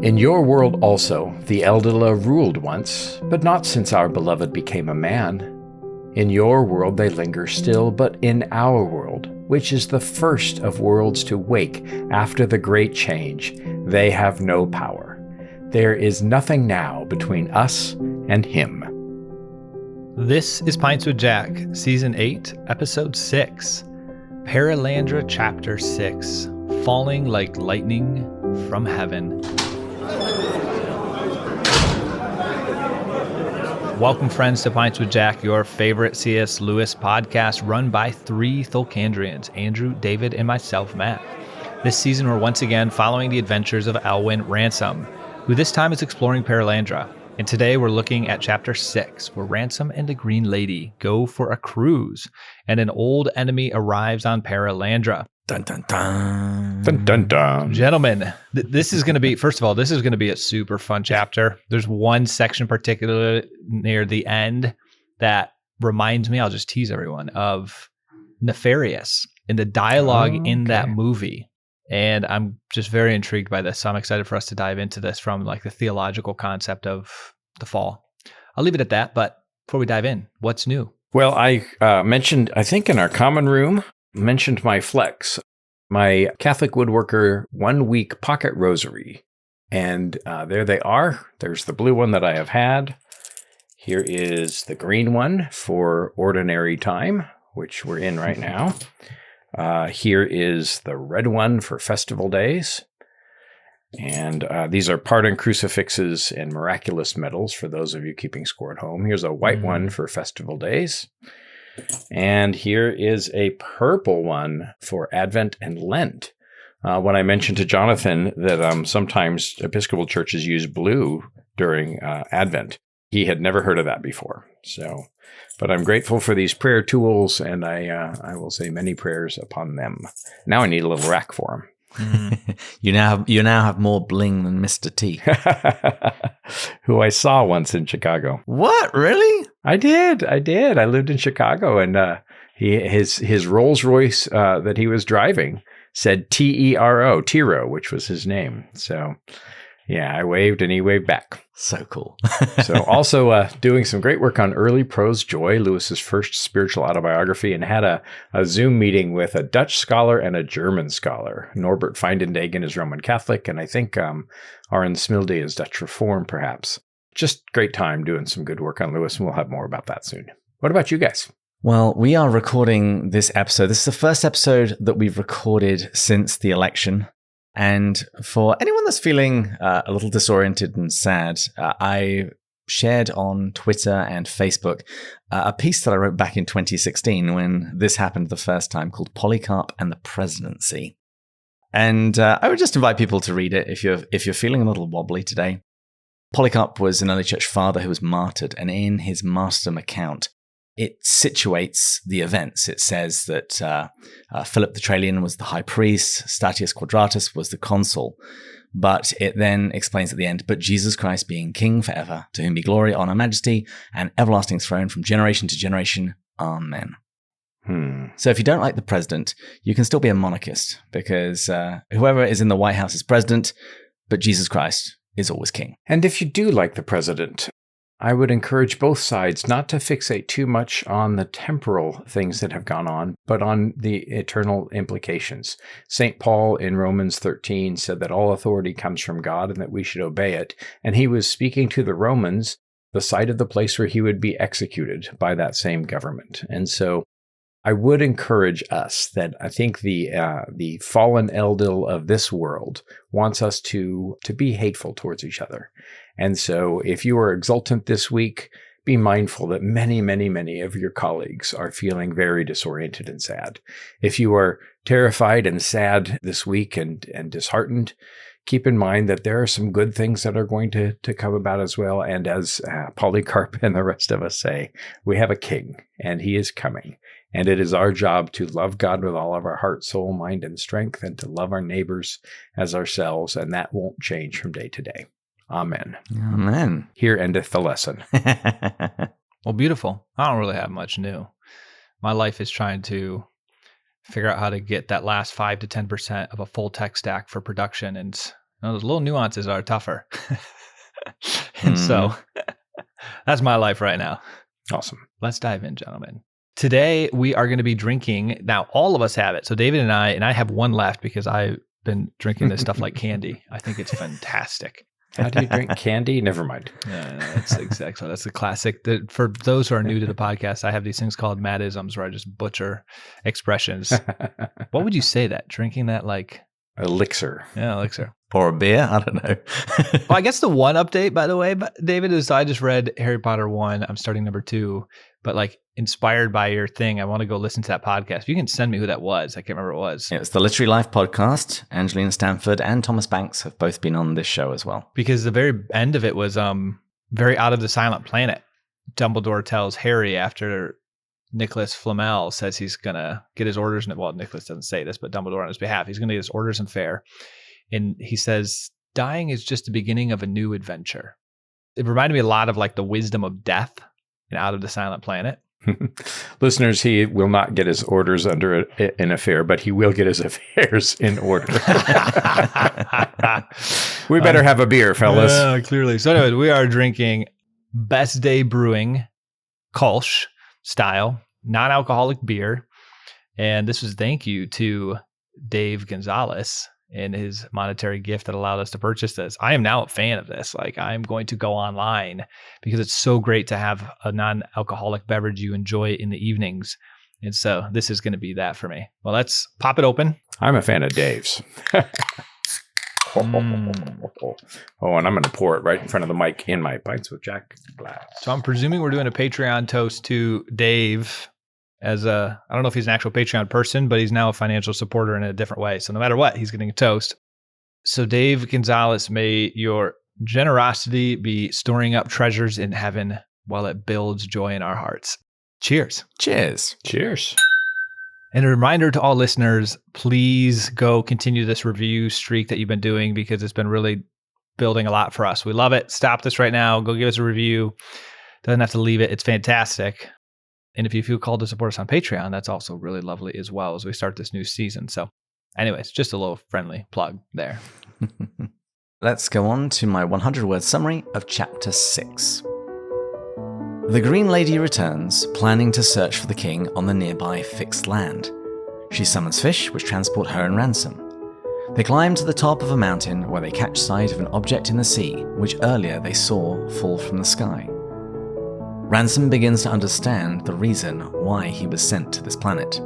In your world also, the Eldila ruled once, but not since our beloved became a man. In your world they linger still, but in our world, which is the first of worlds to wake after the great change, they have no power. There is nothing now between us and him. This is Pints with Jack, Season 8, Episode 6, Perelandra Chapter 6, Falling Like Lightning from Heaven. Welcome, friends, to Pints with Jack, your favorite C.S. Lewis podcast run by three Thulkandrians, Andrew, David, and myself, Matt. This season, we're once again following the adventures of Elwyn Ransom, who this time is exploring Perelandra. And today we're looking at Chapter 6, where Ransom and the Green Lady go for a cruise, and an old enemy arrives on Perelandra. Dun, dun, dun. Dun, dun, dun. Gentlemen, this is going to be, first of all, this is going to be a super fun chapter. There's one section particularly near the end that reminds me, I'll just tease everyone, of Nefarious and the dialogue in that movie. And I'm just very intrigued by this. So I'm excited for us to dive into this from like the theological concept of the fall. I'll leave it at that. But before we dive in, what's new? Well, I mentioned, I think in our common room, mentioned my flex, my Catholic woodworker 1 week pocket rosary. And there they are. There's the blue one that I have had. Here is the green one for ordinary time, which we're in right now. Here is the red one for festival days. And these are pardon crucifixes and miraculous medals for those of you keeping score at home. Here's a white one for festival days. And here is a purple one for Advent and Lent. When I mentioned to Jonathan that sometimes Episcopal churches use blue during Advent, he had never heard of that before. So, but I'm grateful for these prayer tools, and I will say many prayers upon them. Now I need a little rack for them. You now have more bling than Mr. T. Who I saw once in Chicago. What? Really? I did. I lived in Chicago, and his Rolls Royce that he was driving said Tero, Tiro, which was his name. So, yeah, I waved and he waved back. So cool. So also doing some great work on Early Prose Joy, Lewis's first spiritual autobiography, and had a Zoom meeting with a Dutch scholar and a German scholar. Norbert Feindendagen is Roman Catholic, and I think Arend Smilde is Dutch Reform, perhaps. Just great time doing some good work on Lewis, and we'll have more about that soon. What about you guys? Well, we are recording this episode. This is the first episode that we've recorded since the election. And for anyone that's feeling a little disoriented and sad, I shared on Twitter and Facebook a piece that I wrote back in 2016 when this happened the first time, called Polycarp and the Presidency. And I would just invite people to read it if you're feeling a little wobbly today. Polycarp was an early church father who was martyred, and in his martyrdom account, it situates the events. It says that Philip the Trallian was the high priest, Statius Quadratus was the consul, but it then explains at the end, but Jesus Christ being king forever, to whom be glory, honor, majesty, and everlasting throne from generation to generation. Amen. So if you don't like the president, you can still be a monarchist, because whoever is in the White House is president, but Jesus Christ is always king. And if you do like the president, I would encourage both sides not to fixate too much on the temporal things that have gone on, but on the eternal implications. St. Paul in Romans 13 said that all authority comes from God and that we should obey it. And he was speaking to the Romans, the site of the place where he would be executed by that same government. And so I would encourage us that I think the fallen Eldil of this world wants us to be hateful towards each other. And so if you are exultant this week, be mindful that many, many, many of your colleagues are feeling very disoriented and sad. If you are terrified and sad this week and disheartened, keep in mind that there are some good things that are going to come about as well. And as Polycarp and the rest of us say, we have a king and he is coming. And it is our job to love God with all of our heart, soul, mind, and strength, and to love our neighbors as ourselves. And that won't change from day to day. Amen. Amen. Here endeth the lesson. Well, beautiful. I don't really have much new. My life is trying to figure out how to get that last 5 to 10% of a full tech stack for production. And Now, those little nuances are tougher. And so that's my life right now. Awesome. Let's dive in, gentlemen. Today, we are going to be drinking. Now, all of us have it. So David and I have one left because I've been drinking this stuff like candy. I think it's fantastic. How do you drink candy? Never mind. That's exactly. That's the classic. For those who are new to the podcast, I have these things called Matt-isms where I just butcher expressions. What would you say that? Drinking that like... Elixir. Yeah, elixir. Or a beer? I don't know. Well, I guess the one update, by the way, David, is I just read Harry Potter 1. I'm starting number 2. But like inspired by your thing, I want to go listen to that podcast. If you can send me who that was. I can't remember what it was. Yeah, it's the Literary Life podcast. Angelina Stanford and Thomas Banks have both been on this show as well. Because the very end of it was very out of the Silent Planet. Dumbledore tells Harry after Nicholas Flamel says he's going to get his orders. Well, Nicholas doesn't say this, but Dumbledore on his behalf, he's going to get his orders in fair. And he says, dying is just the beginning of a new adventure. It reminded me a lot of like the wisdom of death and Out of the Silent Planet. Listeners, he will not get his orders under an affair, but he will get his affairs in order. We better have a beer, fellas. Clearly. So anyways, we are drinking Best Day Brewing Kolsch style, non-alcoholic beer. And this was thank you to Dave Gonzalez and his monetary gift that allowed us to purchase this. I am now a fan of this. Like, I'm going to go online because it's so great to have a non-alcoholic beverage you enjoy in the evenings. And so this is going to be that for me. Well, let's pop it open. I'm a fan of Dave's. Oh, and I'm going to pour it right in front of the mic in my Pints with Jack glass. So I'm presuming we're doing a Patreon toast to Dave as I don't know if he's an actual Patreon person, but he's now a financial supporter in a different way. So no matter what, he's getting a toast. So Dave Gonzalez, may your generosity be storing up treasures in heaven while it builds joy in our hearts. Cheers. Cheers. Cheers. And a reminder to all listeners, please go continue this review streak that you've been doing because it's been really building a lot for us. We love it. Stop this right now. Go give us a review. Doesn't have to leave it. It's fantastic. And if you feel called to support us on Patreon, that's also really lovely as well as we start this new season. So anyways, just a little friendly plug there. Let's go on to my 100-word summary of Chapter 6. The Green Lady returns, planning to search for the king on the nearby fixed land. She summons fish, which transport her and Ransom. They climb to the top of a mountain where they catch sight of an object in the sea, which earlier they saw fall from the sky. Ransom begins to understand the reason why he was sent to this planet.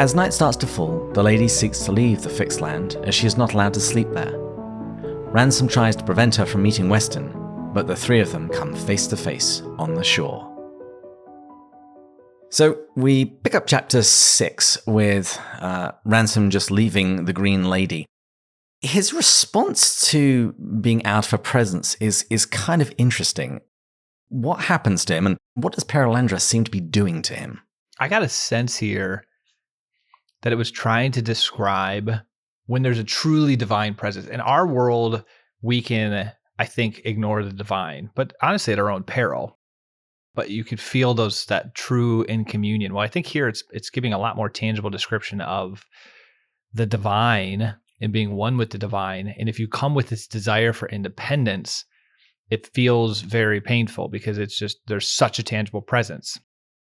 As night starts to fall, the lady seeks to leave the fixed land as she is not allowed to sleep there. Ransom tries to prevent her from meeting Weston, but the three of them come face to face on the shore. So we pick up chapter 6 with Ransom just leaving the Green Lady. His response to being out of her presence is kind of interesting. What happens to him, and what does Perelandra seem to be doing to him? I got a sense here that it was trying to describe when there's a truly divine presence. In our world, we can, I think, ignore the divine, but honestly at our own peril. But you could feel that true in communion. Well, I think here it's giving a lot more tangible description of the divine and being one with the divine. And if you come with this desire for independence, it feels very painful because it's just, there's such a tangible presence.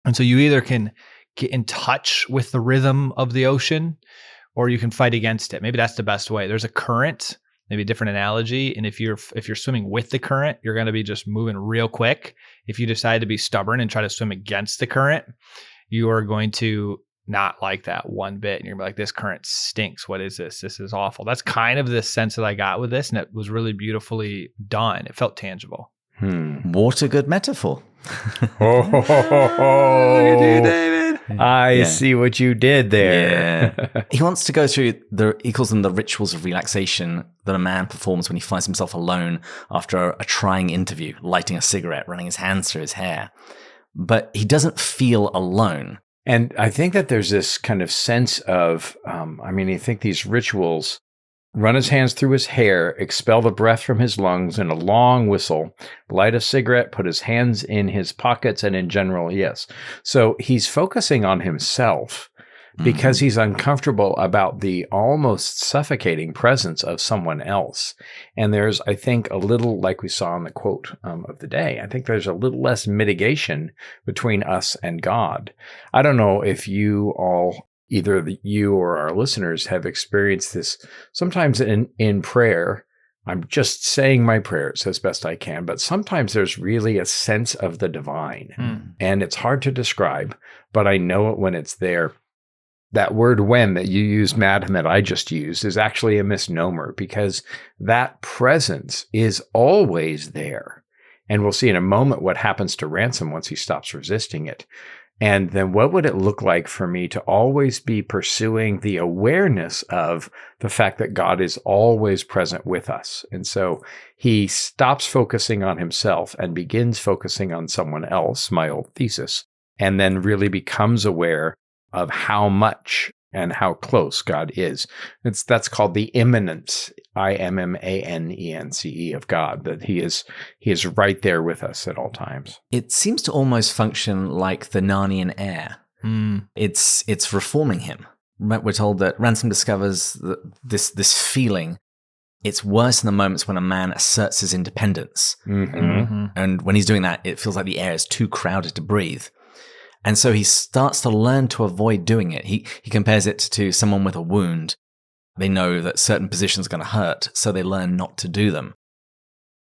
And so you either can get in touch with the rhythm of the ocean or you can fight against it. Maybe that's the best way. There's a current, maybe a different analogy. And if you're swimming with the current, you're going to be just moving real quick. If you decide to be stubborn and try to swim against the current, you are going to not like that one bit. And you're like, this current stinks. What is this? This is awful. That's kind of the sense that I got with this. And it was really beautifully done. It felt tangible. What a good metaphor. Look at you, David. I see what you did there. Yeah. He wants to go through he calls them the rituals of relaxation that a man performs when he finds himself alone after a trying interview, lighting a cigarette, running his hands through his hair. But he doesn't feel alone. And I think that there's this kind of sense of, you think these rituals, run his hands through his hair, expel the breath from his lungs in a long whistle, light a cigarette, put his hands in his pockets, and in general, yes. So he's focusing on himself, because he's uncomfortable about the almost suffocating presence of someone else. And there's, I think, a little, like we saw in the quote of the day, I think there's a little less mitigation between us and God. I don't know if you all, either you or our listeners, have experienced this sometimes in prayer. I'm just saying my prayers as best I can, but sometimes there's really a sense of the divine, and it's hard to describe, but I know it when it's there. That word "when" that you used, Matt, and that I just used is actually a misnomer, because that presence is always there. And we'll see in a moment what happens to Ransom once he stops resisting it. And then what would it look like for me to always be pursuing the awareness of the fact that God is always present with us? And so he stops focusing on himself and begins focusing on someone else, my old thesis, and then really becomes aware of how much and how close God is. That's called the immanence, IMMANENCE, of God, that he is right there with us at all times. It seems to almost function like the Narnian air. It's reforming him. We're told that Ransom discovers this feeling. It's worse in the moments when a man asserts his independence. And when he's doing that, it feels like the air is too crowded to breathe. And so he starts to learn to avoid doing it. He compares it to someone with a wound. They know that certain positions are going to hurt, so they learn not to do them.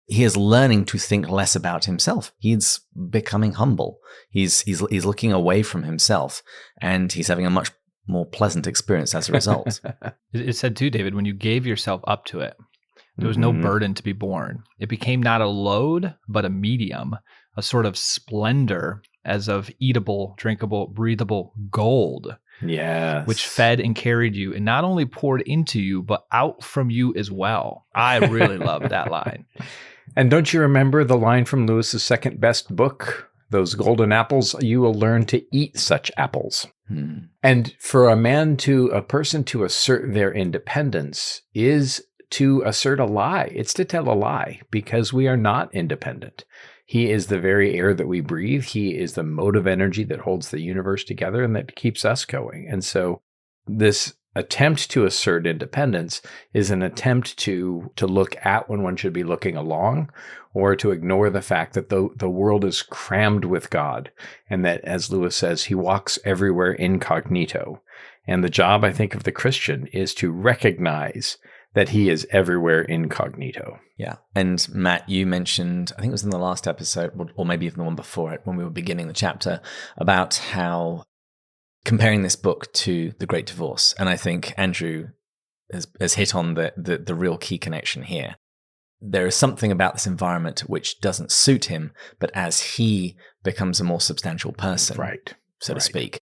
He is learning to think less about himself. He's becoming humble. He's looking away from himself, and he's having a much more pleasant experience as a result. It said too, David, when you gave yourself up to it, there was no burden to be borne. It became not a load, but a medium, a sort of splendor as of eatable, drinkable, breathable gold. Yes. Which fed and carried you and not only poured into you, but out from you as well. I really love that line. And don't you remember the line from Lewis's second best book? Those golden apples, you will learn to eat such apples. And for a person to assert their independence is to assert a lie. It's to tell a lie, because we are not independent. He is the very air that we breathe. He is the motive energy that holds the universe together and that keeps us going. And so this attempt to assert independence is an attempt to look at when one should be looking along, or to ignore the fact that the world is crammed with God, and that, as Lewis says, he walks everywhere incognito. And the job, I think, of the Christian is to recognize that he is everywhere incognito. Yeah. And Matt, you mentioned, I think it was in the last episode, or maybe even the one before it, when we were beginning the chapter, about how comparing this book to The Great Divorce. And I think Andrew has hit on the real key connection here. There is something about this environment which doesn't suit him, but as he becomes a more substantial person, so to speak,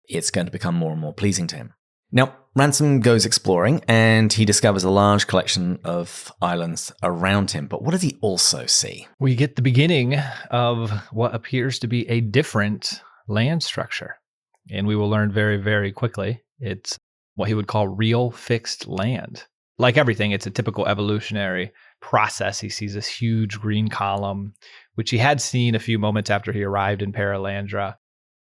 it's going to become more and more pleasing to him. Now, Ransom goes exploring, and he discovers a large collection of islands around him. But what does he also see? We get the beginning of what appears to be a different land structure. And we will learn very, very quickly it's what he would call real fixed land. Like everything, it's a typical evolutionary process. He sees this huge green column, which he had seen a few moments after he arrived in Perelandra.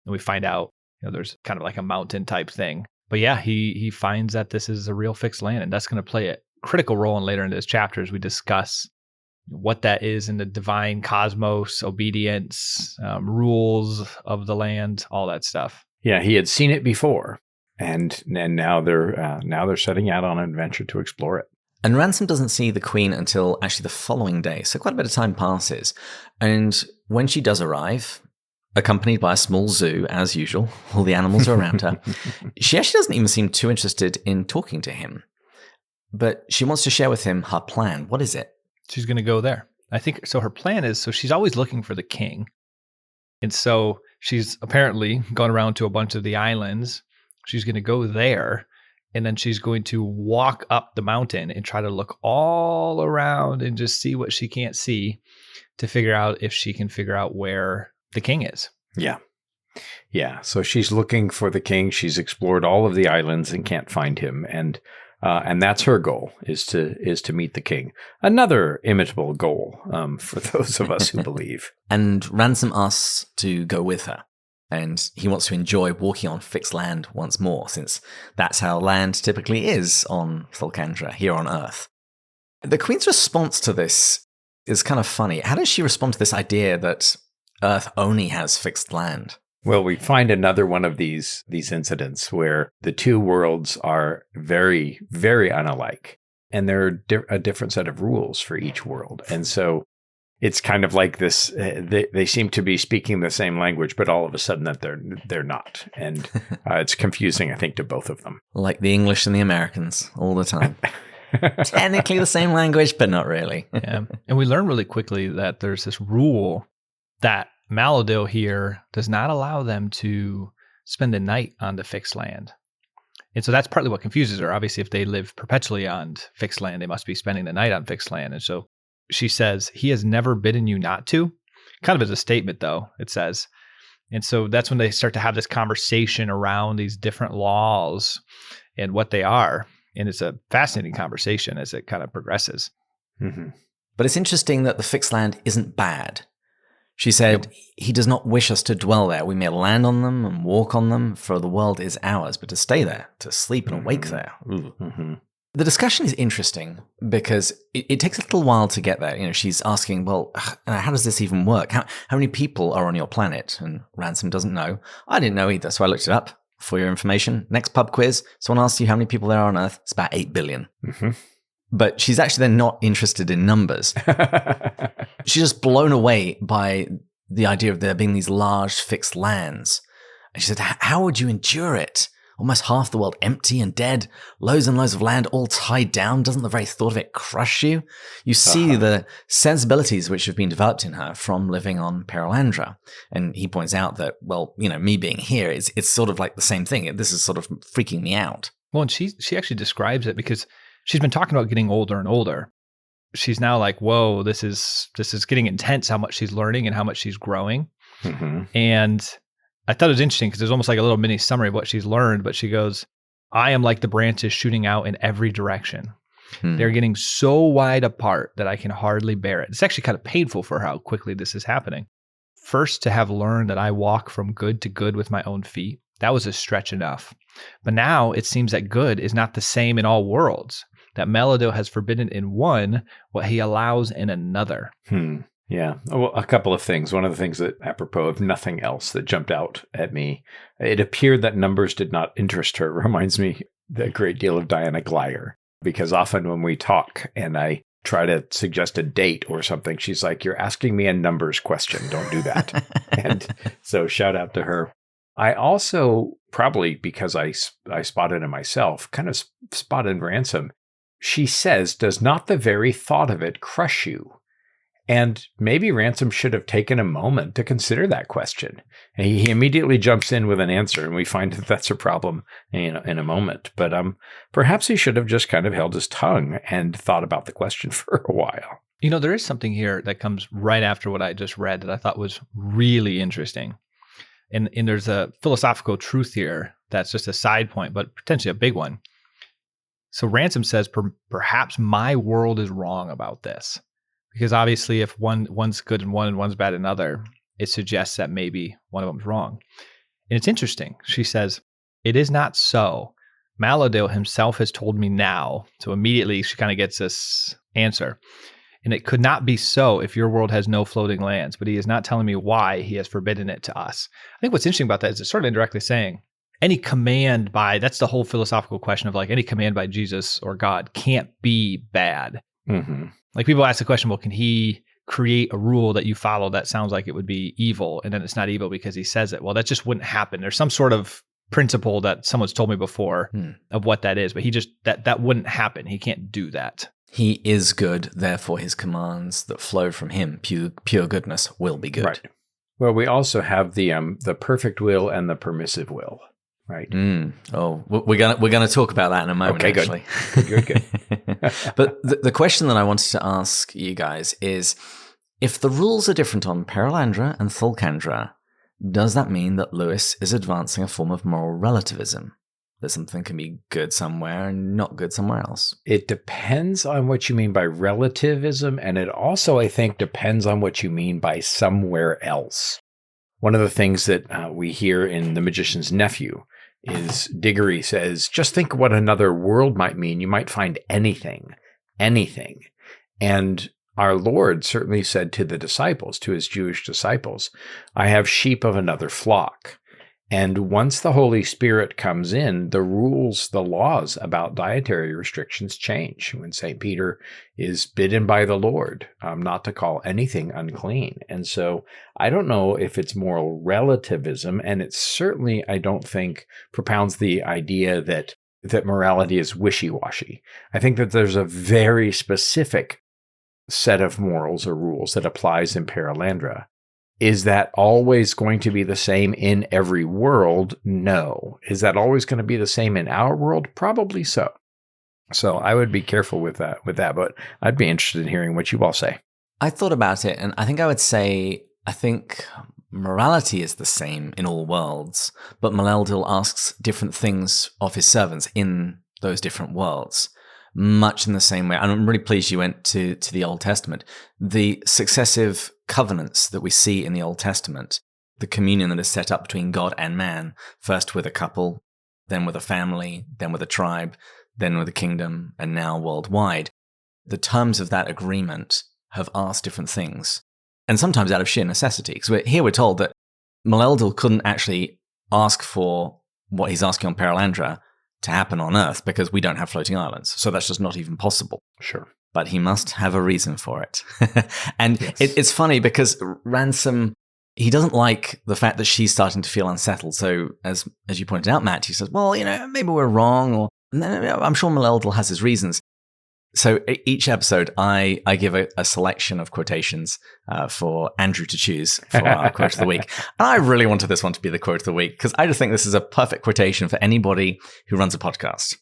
And we find out, there's kind of like a mountain type thing. But yeah, he finds that this is a real fixed land, and that's going to play a critical role in later in this chapter as we discuss what that is in the divine cosmos, obedience, rules of the land, all that stuff. Yeah, he had seen it before, and now they're setting out on an adventure to explore it. And Ransom doesn't see the Queen until actually the following day, so quite a bit of time passes. And when she does arrive, accompanied by a small zoo, as usual, all the animals are around her, she actually doesn't even seem too interested in talking to him. But she wants to share with him her plan. What is it? She's going to go there. I think so. Her plan is, so she's always looking for the king. And so she's apparently gone around to a bunch of the islands. She's going to go there, and then she's going to walk up the mountain and try to look all around and just see what she can't see to figure out if she can figure out where the king is. Yeah. So she's looking for the king. She's explored all of the islands and can't find him. And that's her goal, is to meet the king. Another imitable goal for those of us who believe. And Ransom asks to go with her. And he wants to enjoy walking on fixed land once more, since that's how land typically is on Thulkandra, here on Earth. The Queen's response to this is kind of funny. How does she respond to this idea that Earth only has fixed land? Well, we find another one of these incidents where the two worlds are very, very unalike, and there are a different set of rules for each world. And so it's kind of like this, they seem to be speaking the same language, but all of a sudden that they're not. And it's confusing, I think, to both of them. Like the English and the Americans all the time. Technically the same language, but not really. Yeah. And we learn really quickly that there's this rule that Maladil here does not allow them to spend the night on the fixed land. And so that's partly what confuses her. Obviously, if they live perpetually on fixed land, they must be spending the night on fixed land. And so she says, he has never bidden you not to. Kind of as a statement, though, it says. And so that's when they start to have this conversation around these different laws and what they are. And it's a fascinating conversation as it kind of progresses. Mm-hmm. But it's interesting that the fixed land isn't bad. She said, he does not wish us to dwell there. We may land on them and walk on them, for the world is ours, but to stay there, to sleep and awake there. Mm-hmm. The discussion is interesting because it takes a little while to get there. You know, she's asking, well, how does this even work? How many people are on your planet? And Ransom doesn't know. I didn't know either, so I looked it up for your information. Next pub quiz, someone asks you how many people there are on Earth. It's about 8 billion. Mm-hmm. But she's actually then not interested in numbers. She's just blown away by the idea of there being these large fixed lands. And she said, how would you endure it? Almost half the world empty and dead, loads and loads of land all tied down. Doesn't the very thought of it crush you? You see the sensibilities which have been developed in her from living on Perelandra. And he points out that, well, you know, me being here, it's sort of like the same thing. This is sort of freaking me out. Well, and she actually describes it because she's been talking about getting older and older. She's now like, whoa, this is getting intense, how much she's learning and how much she's growing. Mm-hmm. And I thought it was interesting because there's almost like a little mini summary of what she's learned, but she goes, I am like the branches shooting out in every direction. They're getting so wide apart that I can hardly bear it. It's actually kind of painful for how quickly this is happening. First, to have learned that I walk from good to good with my own feet, that was a stretch enough. But now it seems that good is not the same in all worlds, that Maladil has forbidden in one what he allows in another. Yeah. Well, a couple of things. One of the things that, apropos of nothing else, that jumped out at me, it appeared that numbers did not interest her. Reminds me a great deal of Diana Glyer, because often when we talk and I try to suggest a date or something, she's like, you're asking me a numbers question. Don't do that. And so shout out to her. I also, probably because I spotted it myself, kind of spotted Ransom. She says, does not the very thought of it crush you? And maybe Ransom should have taken a moment to consider that question. And he immediately jumps in with an answer, and we find that that's a problem in a moment. But perhaps he should have just kind of held his tongue and thought about the question for a while. You know, there is something here that comes right after what I just read that I thought was really interesting. And there's a philosophical truth here that's just a side point, but potentially a big one. So Ransom says, perhaps my world is wrong about this. Because obviously if one's good in one and one's bad in another, it suggests that maybe one of them's wrong. And it's interesting. She says, it is not so. Maladil himself has told me now. So immediately she kind of gets this answer. And it could not be so if your world has no floating lands, but he is not telling me why he has forbidden it to us. I think what's interesting about that is it's sort of indirectly saying any command by, that's the whole philosophical question of like any command by Jesus or God can't be bad. Mm-hmm. Like people ask the question, well, can he create a rule that you follow that sounds like it would be evil and then it's not evil because he says it? Well, that just wouldn't happen. There's some sort of principle that someone's told me before of what that is, but he just, that wouldn't happen. He can't do that. He is good, therefore his commands that flow from him, pure goodness, will be good. Right. Well, we also have the perfect will and the permissive will, right? Oh, we're gonna talk about that in a moment. Okay, actually. Good. But the question that I wanted to ask you guys is, if the rules are different on Perelandra and Thulkandra, does that mean that Lewis is advancing a form of moral relativism? That something can be good somewhere and not good somewhere else? It depends on what you mean by relativism, and it also, I think, depends on what you mean by somewhere else. One of the things that we hear in The Magician's Nephew is Diggory says, just think what another world might mean. You might find anything. And our Lord certainly said to the disciples, to his Jewish disciples, I have sheep of another flock. And once the Holy Spirit comes in, the rules, the laws about dietary restrictions change. When St. Peter is bidden by the Lord not to call anything unclean. And so I don't know if it's moral relativism, and it certainly, I don't think, propounds the idea that morality is wishy-washy. I think that there's a very specific set of morals or rules that applies in Perelandra. Is that always going to be the same in every world? No. Is that always going to be the same in our world? Probably so. So I would be careful with that, but I'd be interested in hearing what you all say. I thought about it, and I think I would say, I think morality is the same in all worlds, but Meneldil asks different things of his servants in those different worlds, much in the same way. And I'm really pleased you went to the Old Testament. The successive covenants that we see in the Old Testament, the communion that is set up between God and man, first with a couple, then with a family, then with a tribe, then with a kingdom, and now worldwide. The terms of that agreement have asked different things, and sometimes out of sheer necessity. Because here we're told that Meneldil couldn't actually ask for what he's asking on Perelandra to happen on Earth because we don't have floating islands. So that's just not even possible. Sure. But he must have a reason for it. And Yes. it's funny because Ransom, he doesn't like the fact that she's starting to feel unsettled. So as you pointed out, Matt, he says, well, maybe we're wrong, or I'm sure Meneldil has his reasons. So each episode, I give a selection of quotations for Andrew to choose for our quote of the week. And I really wanted this one to be the quote of the week because I just think this is a perfect quotation for anybody who runs a podcast.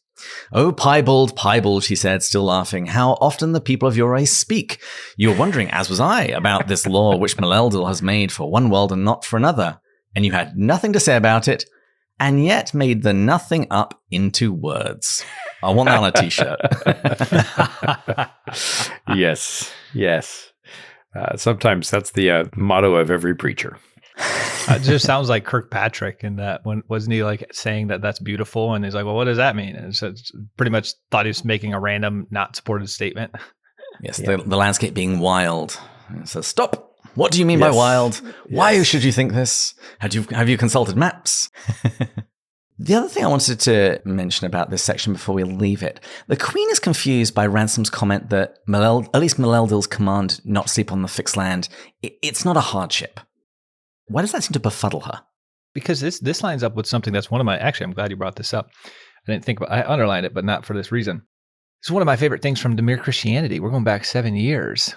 Oh, piebald, she said, still laughing, how often the people of your race speak. You're wondering, as was I, about this law which Meneldil has made for one world and not for another. And you had nothing to say about it, and yet made the nothing up into words. I want that on a t-shirt. Yes. Sometimes that's the motto of every preacher. It just sounds like Kirkpatrick in that when wasn't he like saying that that's beautiful, and he's like, well, what does that mean? And so it's pretty much thought he was making a random not supported statement. Yes, Yeah. the landscape being wild. It says, stop. What do you mean by wild? Why should you think this? Have you consulted maps? The other thing I wanted to mention about this section before we leave it, the Queen is confused by Ransom's comment that at least Meneldil's command not to sleep on the fixed land, it's not a hardship. Why does that seem to befuddle her? Because this lines up with something that's one of my, actually, I'm glad you brought this up. I underlined it, but not for this reason. It's one of my favorite things from the Mere Christianity. We're going back 7 years.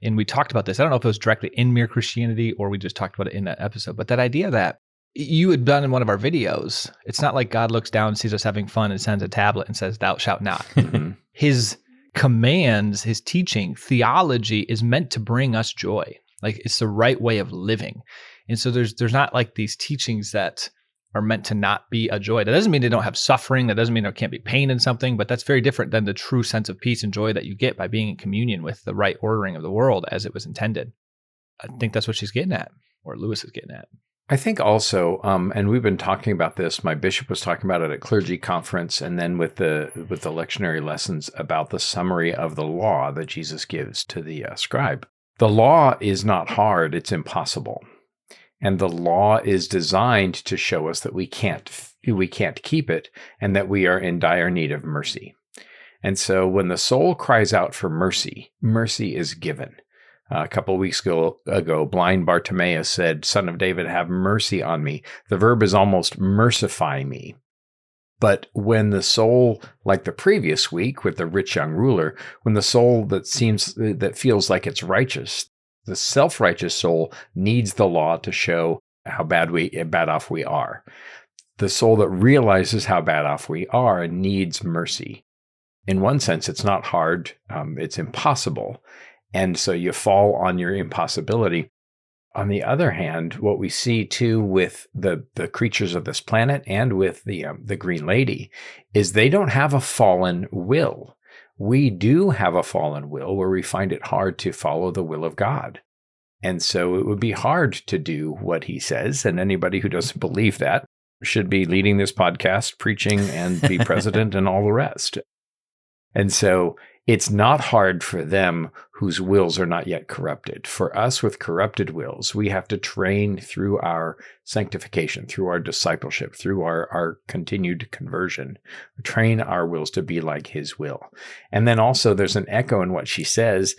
And we talked about this. I don't know if it was directly in Mere Christianity or we just talked about it in that episode, but that idea that you had done in one of our videos, it's not like God looks down, sees us having fun and sends a tablet and says, thou shalt not. Mhm. His commands, his teaching, theology is meant to bring us joy. Like it's the right way of living. And so there's not like these teachings that are meant to not be a joy. That doesn't mean they don't have suffering. That doesn't mean there can't be pain in something, but that's very different than the true sense of peace and joy that you get by being in communion with the right ordering of the world as it was intended. I think that's what she's getting at, or Lewis is getting at. I think also, and we've been talking about this, my bishop was talking about it at clergy conference, and then with the lectionary lessons about the summary of the law that Jesus gives to the scribe. The law is not hard, it's impossible. And the law is designed to show us that we can't keep it and that we are in dire need of mercy. And so when the soul cries out for mercy, mercy is given. A couple of weeks ago, blind Bartimaeus said, Son of David, have mercy on me. The verb is almost mercify me. But when the soul, like the previous week with the rich young ruler, when the soul that feels like it's righteous, the self-righteous soul needs the law to show how bad off we are. The soul that realizes how bad off we are needs mercy. In one sense, it's not hard, it's impossible. And so you fall on your impossibility. On the other hand, what we see too with the creatures of this planet and with the Green Lady is they don't have a fallen will. We do have a fallen will where we find it hard to follow the will of God. And so it would be hard to do what he says. And anybody who doesn't believe that should be leading this podcast, preaching, and be president and all the rest. And so it's not hard for them whose wills are not yet corrupted. For us with corrupted wills, we have to train through our sanctification, through our discipleship, through our continued conversion, train our wills to be like his will. And then also there's an echo in what she says,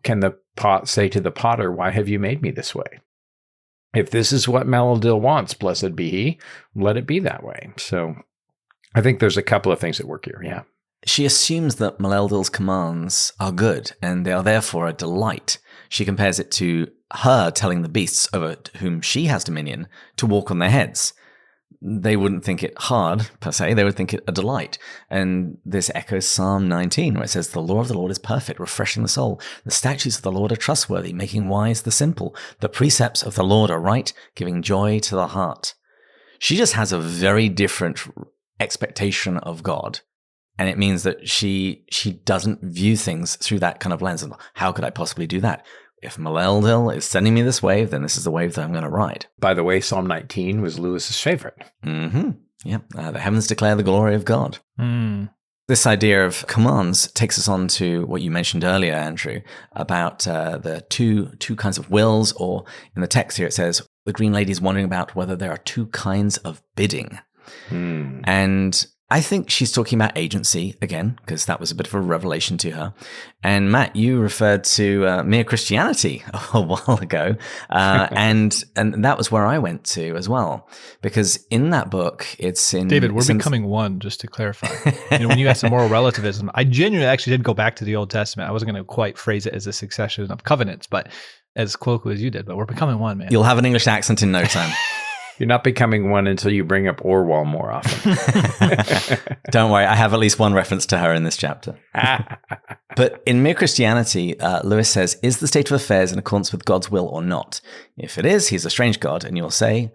can the pot say to the potter, why have you made me this way? If this is what Meladil wants, blessed be he, let it be that way. So I think there's a couple of things that work here. Yeah. She assumes that Meladil's commands are good and they are therefore a delight. She compares it to her telling the beasts over whom she has dominion to walk on their heads. They wouldn't think it hard, per se. They would think it a delight. And this echoes Psalm 19, where it says, the law of the Lord is perfect, refreshing the soul. The statutes of the Lord are trustworthy, making wise the simple. The precepts of the Lord are right, giving joy to the heart. She just has a very different expectation of God. And it means that she doesn't view things through that kind of lens. And how could I possibly do that? If Meladil is sending me this wave, then this is the wave that I'm going to ride. By the way, Psalm 19 was Lewis's favorite. Mm-hmm. Yeah. The heavens declare the glory of God. Mm. This idea of commands takes us on to what you mentioned earlier, Andrew, about the two kinds of wills, or in the text here it says, the Green Lady's wondering about whether there are two kinds of bidding. Mm. And I think she's talking about agency again, because that was a bit of a revelation to her. And Matt, you referred to Mere Christianity a while ago, and that was where I went to as well, because in that book, it's in David. We're becoming one, just to clarify. When you asked the moral relativism, I genuinely actually did go back to the Old Testament. I wasn't going to quite phrase it as a succession of covenants, but as colloquially as you did. But we're becoming one, man. You'll have an English accent in no time. You're not becoming one until you bring up Orwell more often. Don't worry, I have at least one reference to her in this chapter. But in Mere Christianity, Lewis says, is the state of affairs in accordance with God's will or not? If it is, he's a strange God, and you'll say,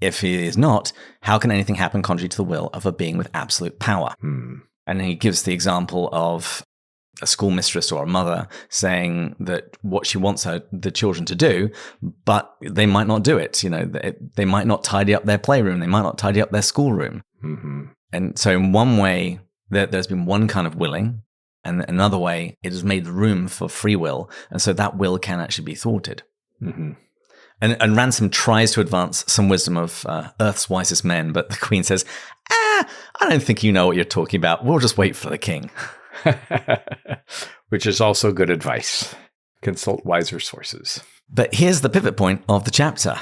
if he is not, how can anything happen contrary to the will of a being with absolute power? And he gives the example of a schoolmistress or a mother saying that what she wants the children to do, but they might not do it. They might not tidy up their playroom. They might not tidy up their schoolroom. Mm-hmm. And so in one way, there's been one kind of willing, and another way, it has made room for free will. And so that will can actually be thwarted. Mm-hmm. And Ransom tries to advance some wisdom of Earth's wisest men, but the Queen says, I don't think you know what you're talking about. We'll just wait for the king. Which is also good advice. Consult wiser sources. But here's the pivot point of the chapter.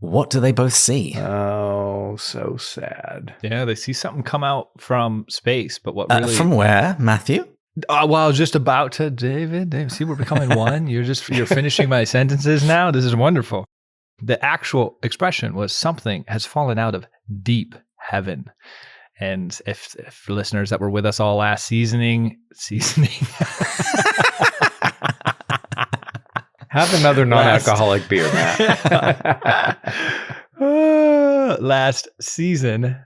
What do they both see? Oh, so sad. Yeah, they see something come out from space, but what really... From where, Matthew? Well, I was just about to, David, see, we're becoming one. You're finishing my sentences now. This is wonderful. The actual expression was something has fallen out of deep heaven. And if listeners that were with us all last seasoning. Have another non-alcoholic beer, Matt. Last season,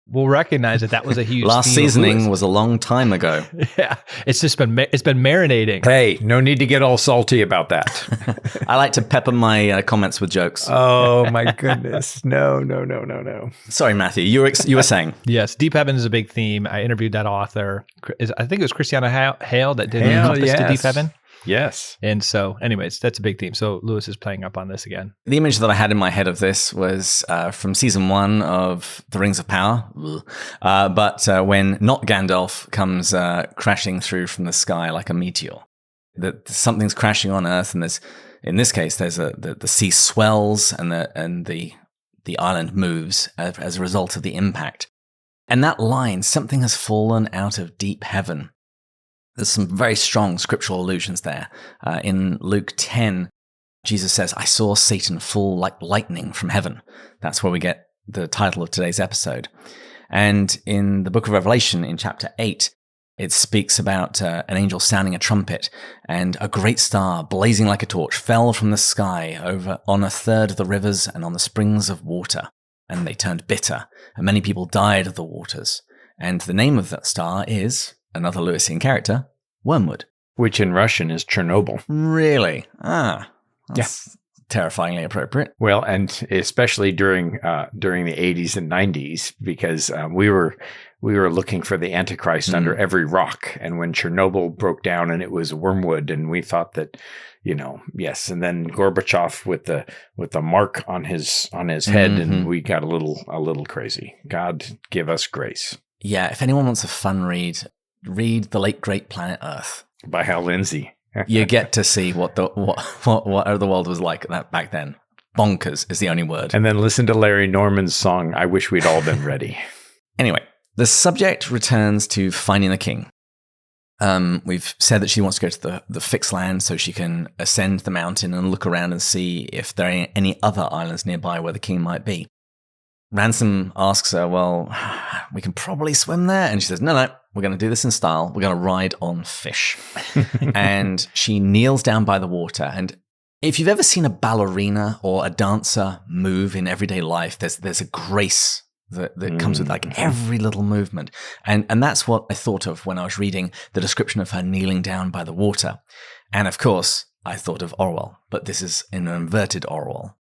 we'll recognize that was a huge Last seasoning was a long time ago. Yeah, it's been marinating. Hey, no need to get all salty about that. I like to pepper my comments with jokes. Oh my goodness! No. Sorry, Matthew, you were saying. Yes, deep heaven is a big theme. I interviewed that author. I think it was Christiana Hale that did Compass to Deep Heaven. Yes. And so, anyways, that's a big theme. So Lewis is playing up on this again. The image that I had in my head of this was from season 1 of The Rings of Power. But when not Gandalf comes crashing through from the sky like a meteor, that something's crashing on Earth, and in this case, there's the sea swells and the island moves as a result of the impact. And that line, something has fallen out of deep heaven. There's some very strong scriptural allusions there. In Luke 10, Jesus says, I saw Satan fall like lightning from heaven. That's where we get the title of today's episode. And in the book of Revelation, in chapter 8, it speaks about an angel sounding a trumpet, and a great star, blazing like a torch, fell from the sky over on a third of the rivers and on the springs of water. And they turned bitter, and many people died of the waters. And the name of that star is... another Lewisian character, Wormwood. Which in Russian is Chernobyl. Really? Yeah. terrifyingly appropriate. Well, and especially during the 80s and 90s, because we were looking for the Antichrist under every rock. And when Chernobyl broke down and it was wormwood, and we thought that, yes. And then Gorbachev with the mark on his head, and we got a little crazy. God give us grace. Yeah, if anyone wants a fun read The Late Great Planet Earth by Hal Lindsey. You get to see what the world was like back then. Bonkers is the only word. And then listen to Larry Norman's song, I Wish We'd All Been Ready. Anyway, the subject returns to finding the king. We've said that she wants to go to the fixed land so she can ascend the mountain and look around and see if there are any other islands nearby where the king might be. Ransom asks her, well, we can probably swim there. And she says, no, we're going to do this in style. We're going to ride on fish. And she kneels down by the water. And if you've ever seen a ballerina or a dancer move in everyday life, there's a grace that comes with like every little movement. And that's what I thought of when I was reading the description of her kneeling down by the water. And of course, I thought of Orwell, but this is an inverted Orwell.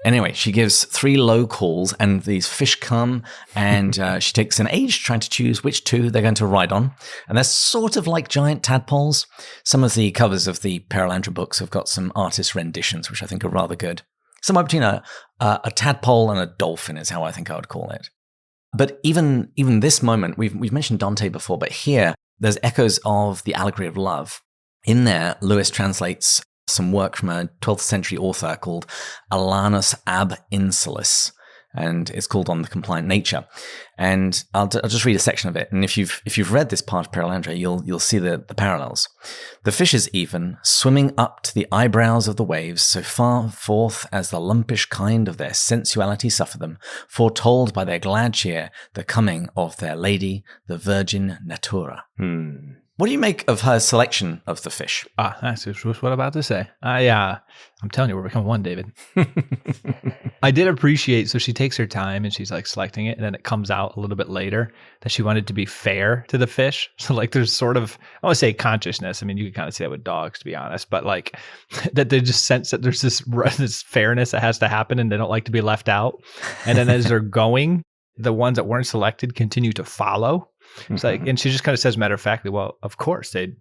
Anyway, she gives 3 low calls, and these fish come, and she takes an age trying to choose which 2 they're going to ride on. And they're sort of like giant tadpoles. Some of the covers of the Perelandra books have got some artist renditions, which I think are rather good. Somewhere between a tadpole and a dolphin is how I think I would call it. But even this moment, we've mentioned Dante before, but here there's echoes of the allegory of love. In there, Lewis translates some work from a 12th century author called Alanus ab Insulis, and it's called On the Compliant Nature. And I'll just read a section of it. And if you've read this part of Perelandra, you'll see the parallels. The fishes even, swimming up to the eyebrows of the waves, so far forth as the lumpish kind of their sensuality suffer them, foretold by their glad cheer the coming of their lady, the Virgin Natura. What do you make of her selection of the fish? That's just what I'm about to say. I'm telling you, we're becoming one, David. I did appreciate, so she takes her time and she's like selecting it, and then it comes out a little bit later that she wanted to be fair to the fish. So like there's sort of, I want to say consciousness. I mean, you can kind of see that with dogs, to be honest, but like that they just sense that there's this fairness that has to happen and they don't like to be left out. And then as they're going, the ones that weren't selected continue to follow. It's like, and she just kind of says matter of factly, well, of course, it'd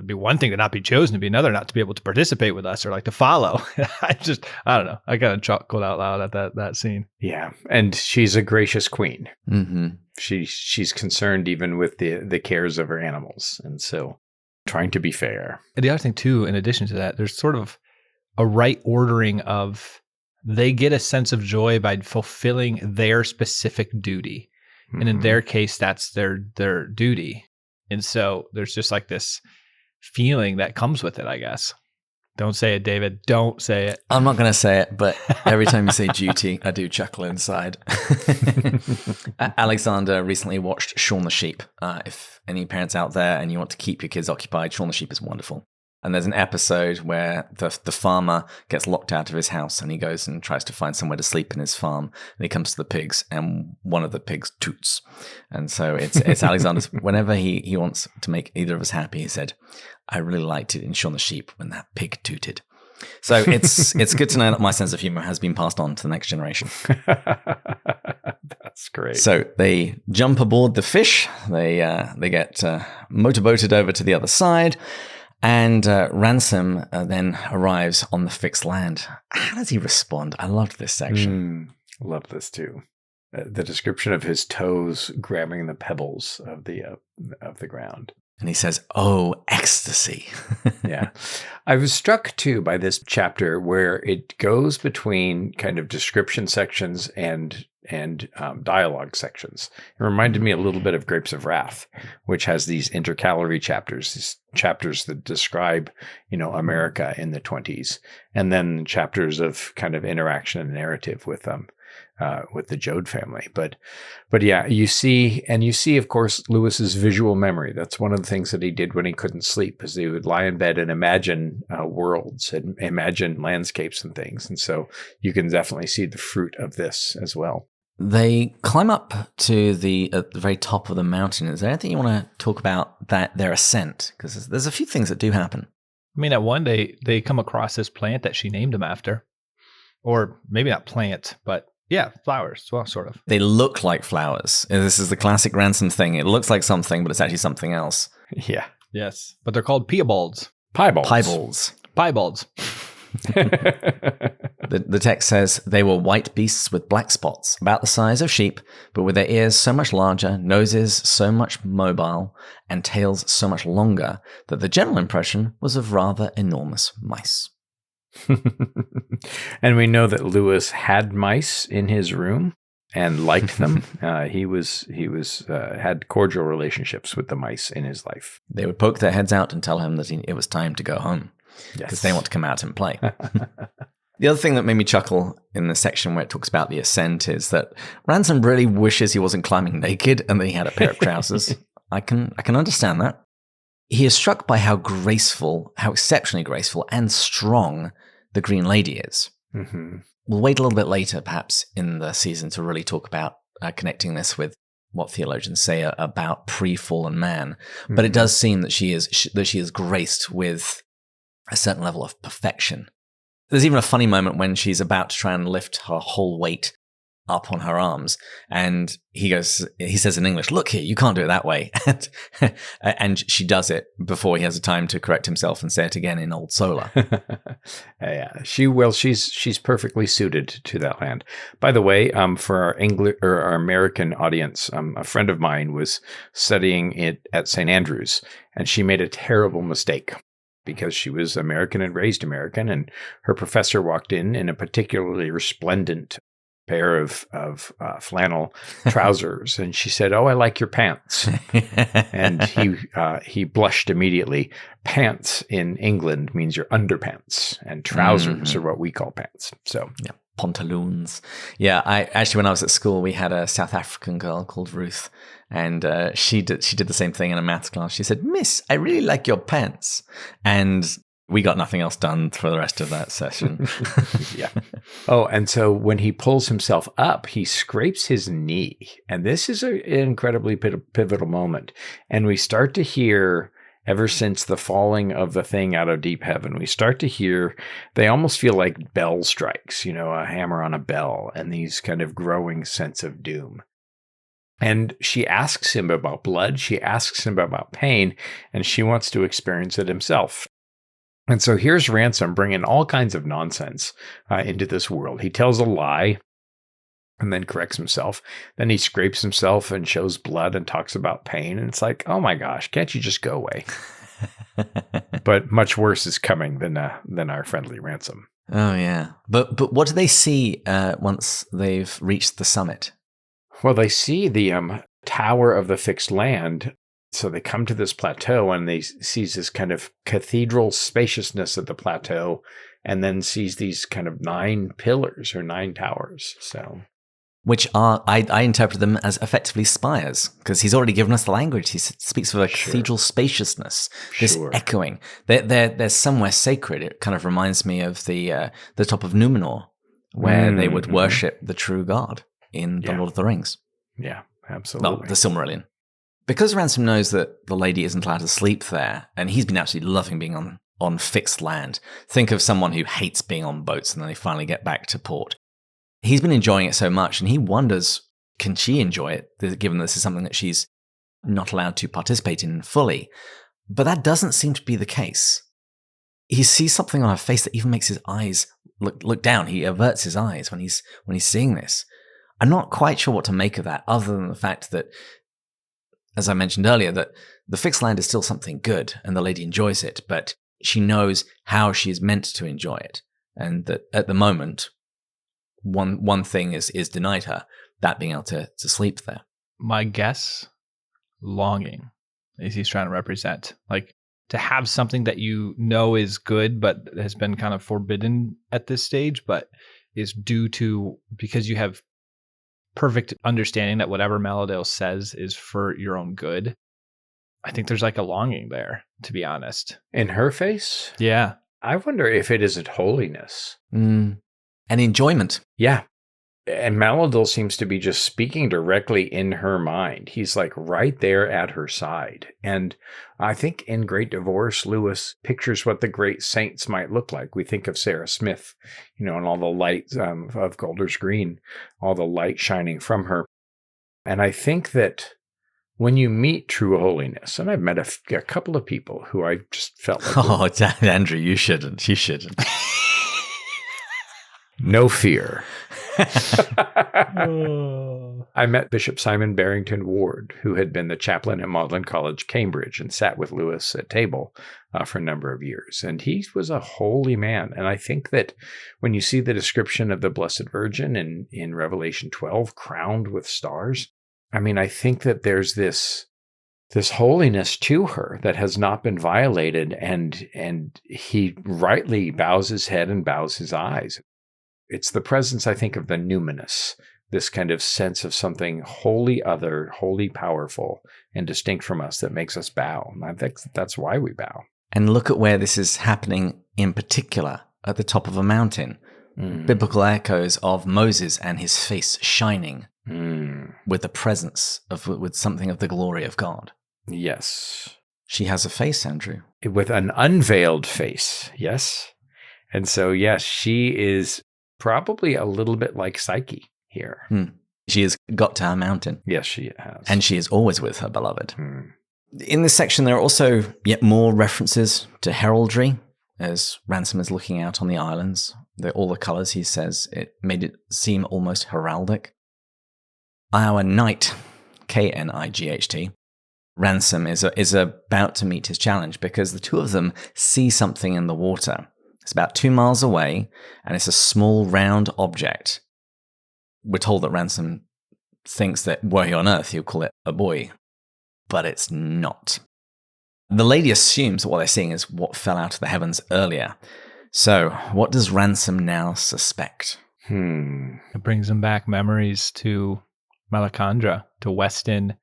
be one thing to not be chosen, to be another not to be able to participate with us or like to follow. I don't know. I kind of chuckled out loud at that scene. Yeah, and she's a gracious queen. Mm-hmm. She's concerned even with the cares of her animals, and so trying to be fair. And the other thing too, in addition to that, there's sort of a right ordering of they get a sense of joy by fulfilling their specific duty. And in their case, that's their duty. And so there's just like this feeling that comes with it, I guess. Don't say it, David. Don't say it. I'm not going to say it, but every time you say duty, I do chuckle inside. Alexander recently watched Shaun the Sheep. If any parents out there and you want to keep your kids occupied, Shaun the Sheep is wonderful. And there's an episode where the farmer gets locked out of his house and he goes and tries to find somewhere to sleep in his farm. And he comes to the pigs and one of the pigs toots. And so it's Alexander's, whenever he wants to make either of us happy, he said, I really liked it in Shaun the Sheep when that pig tooted. So it's good to know that my sense of humor has been passed on to the next generation. That's great. So they jump aboard the fish. They get motorboated over to the other side. And Ransom then arrives on the fixed land. How does he respond? I loved this section. Love this too. The description of his toes grabbing the pebbles of the ground. And he says, "Oh, ecstasy." Yeah. I was struck too by this chapter where it goes between kind of description sections and dialogue sections. It reminded me a little bit of Grapes of Wrath, which has these intercalary chapters, these chapters that describe, America in the 20s, and then chapters of kind of interaction and narrative with the Joad family. But yeah, you see, of course, Lewis's visual memory. That's one of the things that he did when he couldn't sleep, is he would lie in bed and imagine worlds and imagine landscapes and things. And so you can definitely see the fruit of this as well. They climb up to at the very top of the mountain. Is there anything you want to talk about their ascent? Because there's a few things that do happen. I mean, at one day, they come across this plant that she named him after. Or maybe not plant, but yeah, flowers. Well, sort of. They look like flowers. This is the classic Ransom thing. It looks like something, but it's actually something else. Yeah. Yes. But they're called piebalds. Piebalds. Piebalds. The text says, they were white beasts with black spots, about the size of sheep, but with their ears so much larger, noses so much mobile, and tails so much longer, that the general impression was of rather enormous mice. And we know that Lewis had mice in his room and liked them. He had cordial relationships with the mice in his life. They would poke their heads out and tell him that it was time to go home, because they want to come out and play. The other thing that made me chuckle in the section where it talks about the ascent is that Ransom really wishes he wasn't climbing naked and that he had a pair of trousers. I can understand that. He is struck by how exceptionally graceful and strong the Green Lady is. Mm-hmm. We'll wait a little bit later, perhaps, in the season to really talk about connecting this with what theologians say about pre-fallen man. Mm-hmm. But it does seem that she is graced with a certain level of perfection. There's even a funny moment when she's about to try and lift her whole weight up on her arms, and he says in English, "Look here, you can't do it that way." And she does it before he has the time to correct himself and say it again in Old Solar. Yeah, she's perfectly suited to that land. By the way, for our our American audience, a friend of mine was studying it at St. Andrews, and she made a terrible mistake, because she was American and raised American, and her professor walked in a particularly resplendent pair of flannel trousers, and she said, "Oh, I like your pants." And he blushed immediately. Pants in England means your underpants, and trousers are what we call pants. So yeah, pantaloons. Yeah, when I was at school, we had a South African girl called Ruth, and she did the same thing in a maths class. She said, "Miss, I really like your pants," and we got nothing else done for the rest of that session. Yeah. Oh, and so when he pulls himself up, he scrapes his knee. And this is an incredibly pivotal moment. And we start to hear, ever since the falling of the thing out of deep heaven, we start to hear, they almost feel like bell strikes, a hammer on a bell, and these kind of growing sense of doom. And she asks him about blood. She asks him about pain, and she wants to experience it himself. And so here's Ransom bringing all kinds of nonsense into this world. He tells a lie and then corrects himself. Then he scrapes himself and shows blood and talks about pain. And it's like, oh my gosh, can't you just go away? But much worse is coming than our friendly Ransom. Oh, yeah. But what do they see once they've reached the summit? Well, they see the tower of the fixed land. So they come to this plateau and they sees this kind of cathedral spaciousness at the plateau, and then sees these kind of 9 pillars or 9 towers. So, which are, I interpret them as effectively spires, because he's already given us the language. He speaks of a cathedral spaciousness, this echoing. They're somewhere sacred. It kind of reminds me of the top of Numenor, where they would worship the true God in the Lord of the Rings. Yeah, absolutely. Well, the Silmarillion. Because Ransom knows that the lady isn't allowed to sleep there, and he's been absolutely loving being on fixed land. Think of someone who hates being on boats and then they finally get back to port. He's been enjoying it so much, and he wonders, can she enjoy it, given this is something that she's not allowed to participate in fully? But that doesn't seem to be the case. He sees something on her face that even makes his eyes look down. He averts his eyes when he's seeing this. I'm not quite sure what to make of that, other than the fact that, as I mentioned earlier, that the fixed land is still something good and the lady enjoys it, but she knows how she is meant to enjoy it. And that at the moment, one thing is denied her, that being able to sleep there. My guess, longing, is he's trying to represent. Like, to have something that you know is good, but has been kind of forbidden at this stage, but is because you have perfect understanding that whatever Meladale says is for your own good. I think there's like a longing there, to be honest. In her face? Yeah. I wonder if it isn't holiness. An enjoyment. Yeah. And Maladil seems to be just speaking directly in her mind. He's like right there at her side. And I think in Great Divorce, Lewis pictures what the great saints might look like. We think of Sarah Smith, and all the light of Golders Green, all the light shining from her. And I think that when you meet true holiness, and I've met a couple of people who I just felt like... Andrew, you shouldn't. You shouldn't. No fear. I met Bishop Simon Barrington Ward, who had been the chaplain at Magdalen College, Cambridge, and sat with Lewis at table for a number of years. And he was a holy man. And I think that when you see the description of the Blessed Virgin in Revelation 12, crowned with stars, I think that there's this holiness to her that has not been violated. And he rightly bows his head and bows his eyes. It's the presence, I think, of the numinous, this kind of sense of something wholly other, wholly powerful, and distinct from us that makes us bow. And I think that's why we bow. And look at where this is happening in particular, at the top of a mountain. Biblical echoes of Moses and his face shining with the presence with something of the glory of God. Yes. She has a face, Andrew. With an unveiled face, yes. And so, yes, she is probably a little bit like Psyche here. She has got to her mountain. Yes, she has. And she is always with her beloved. In this section, there are also yet more references to heraldry as Ransom is looking out on the islands. All the colors, he says, it made it seem almost heraldic. Our knight, Knight, Ransom, is about to meet his challenge because the two of them see something in the water. It's about 2 miles away, and it's a small round object. We're told that Ransom thinks that were he on Earth, he'll call it a buoy, but it's not. The lady assumes that what they're seeing is what fell out of the heavens earlier. So, what does Ransom now suspect? It brings him back memories to Perelandra, to Weston.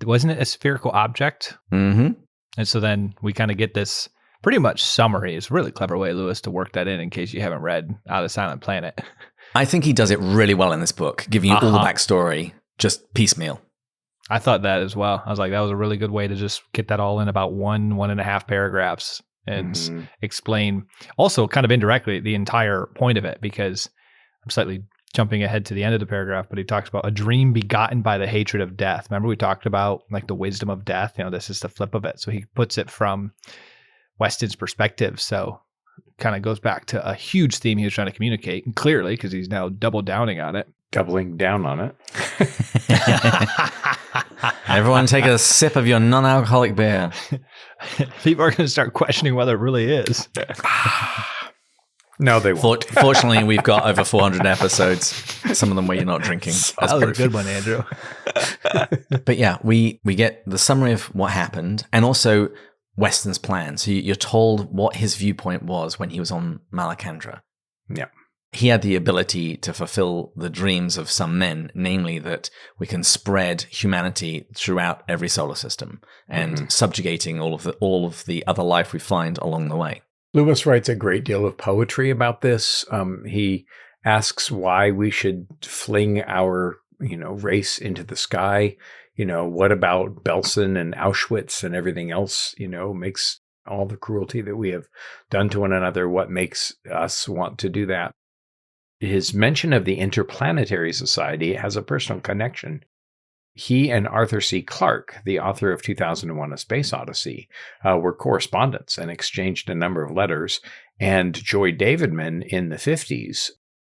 Wasn't it a spherical object? Mm-hmm. And so then we kind of get this pretty much summary. It's a really clever way, Lewis, to work that in case you haven't read Out of Silent Planet. I think he does it really well in this book, giving you all the backstory, just piecemeal. I thought that as well. I was like, that was a really good way to just get that all in about 1.5 paragraphs and explain also kind of indirectly the entire point of it, because I'm slightly jumping ahead to the end of the paragraph, but he talks about a dream begotten by the hatred of death. Remember we talked about like the wisdom of death? This is the flip of it. So he puts it from Weston's perspective. So kind of goes back to a huge theme he was trying to communicate, and clearly, because he's now doubling down on it. Everyone take a sip of your non-alcoholic beer. People are going to start questioning whether it really is. No, they won't. Fortunately, we've got over 400 episodes, some of them where you're not drinking. That was a good one, Andrew. But yeah, we get the summary of what happened, and also Weston's plan. So you're told what his viewpoint was when he was on Perelandra. Yeah. He had the ability to fulfill the dreams of some men, namely that we can spread humanity throughout every solar system and subjugating all of the other life we find along the way. Lewis writes a great deal of poetry about this. He asks why we should fling our, race into the sky. What about Belsen and Auschwitz and everything else, makes all the cruelty that we have done to one another, what makes us want to do that? His mention of the Interplanetary Society has a personal connection. He and Arthur C. Clarke, the author of 2001: A Space Odyssey, were correspondents and exchanged a number of letters. And Joy Davidman in the 50s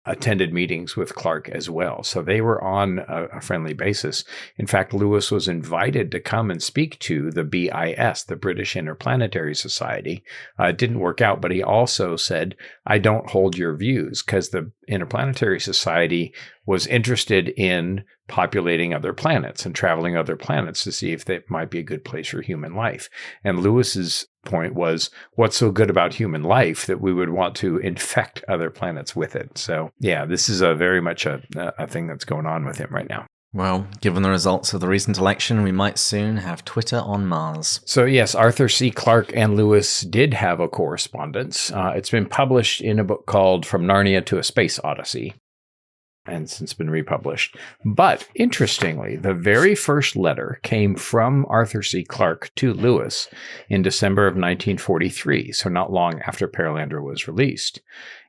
attended meetings with Clarke as well. So they were on a friendly basis. In fact, Lewis was invited to come and speak to the BIS, the British Interplanetary Society. It didn't work out, but he also said, I don't hold your views, because the Interplanetary Society was interested in populating other planets and traveling other planets to see if they might be a good place for human life. And Lewis's point was, what's so good about human life that we would want to infect other planets with it? So yeah, this is very much a thing that's going on with him right now. Well, given the results of the recent election, we might soon have Twitter on Mars. So yes, Arthur C. Clarke and Lewis did have a correspondence. It's been published in a book called From Narnia to a Space Odyssey. and since been republished. But interestingly, the very first letter came from Arthur C. Clarke to Lewis in December of 1943, so not long after Perelandra was released.